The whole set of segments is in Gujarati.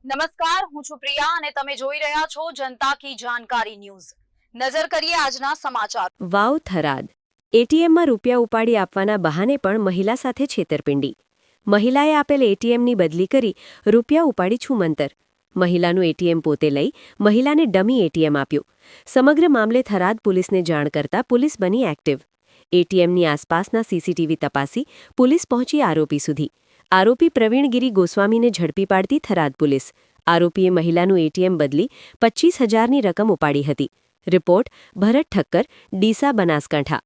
નમસ્કાર, હું છું પ્રિયા અને તમે જોઈ રહ્યા છો જનતા કી જાણકારી ન્યૂઝ। નજર કરીએ આજના સમાચાર। વાવ થરાદ એટીએમમાં રૂપિયા ઉપાડી આપવાના બહાને પણ મહિલા સાથે છેતરપિંડી। મહિલાએ આપેલ એટીએમની બદલી કરી રૂપિયા ઉપાડી છુમંતર। મહિલાનું એટીએમ પોતે લઈ મહિલાને ડમી એટીએમ આપ્યું। સમગ્ર મામલે થરાદ પોલીસને જાણ કરતા પોલીસ બની એક્ટિવ। એટીએમની આસપાસના સીસીટીવી તપાસી પોલીસ પહોંચી આરોપી સુધી। આરોપી પ્રવીણગીરી ગોસ્વામીને ઝડપી પાડતી થરાદ પોલીસ। આરોપીએ મહિલાનું એટીએમ બદલી 25,000ની રકમ ઉપાડી હતી। રિપોર્ટ ભરત ઠક્કર, ડીસા, બનાસકાંઠા।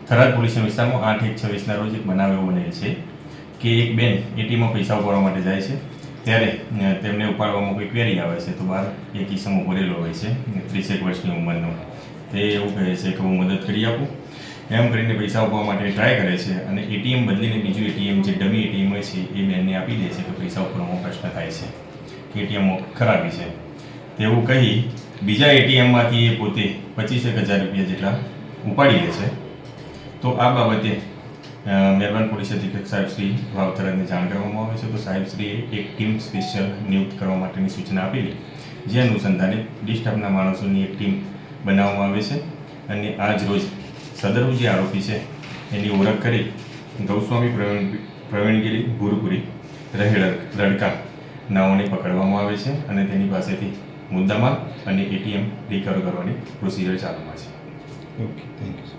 થરાદ પોલીસના વિસ્તારમાં 8/1/26ના રોજ એક બનાવ એવો બનેલ છે કે એક બેન એટીએમમાં પૈસા ઉપાડવા માટે જાય છે, ત્યારે તેમને ઉપાડવામાં કોઈ ક્વેરી આવે છે તો બહાર એક ઈસમ ઉભો રહેલો હોય છે 30 વર્ષની ઉંમરનો। તે એવું કહે છે કે હું મદદ કરી આપું, એમ કરીને પૈસા ઉપાડવા માટે ટ્રાય કરે છે અને એટીએમ બદલીને બીજું એટીએમ જે ડમી એટીએમ હોય છે એ બેનને આપી દે છે કે પૈસા ઉપાડવામાં પ્રશ્ન થાય છે કે એટીએમ ખરાબી છે તેવું કહી બીજા એટીએમમાંથી એ પોતે 25,000 રૂપિયા જેટલા ઉપાડી લે છે। તો આ બાબતે મહેરબાન પોલીસ અધિક્ષક સાહેબ શ્રી વાવ થરાદને જાણ કરવામાં આવે છે તો સાહેબ શ્રીએ એક ટીમ સ્પેશિયલ નિયુક્ત કરવા માટેની સૂચના આપેલી, જે અનુસંધાને ડિસ્ટર્બના માણસોની એક ટીમ બનાવવામાં આવે છે અને આજ રોજ સદરનું જે આરોપી છે એની ઓળખ કરી ગૌસ્વામી પ્રવીણગીરી ભૂરપુરી રહેલ લડકા નાઓને પકડવામાં આવે છે અને તેની પાસેથી મુદ્દામાલ અને એટીએમ રિકવર કરવાની પ્રોસિજર ચાલુમાં છે। Okay, thank you.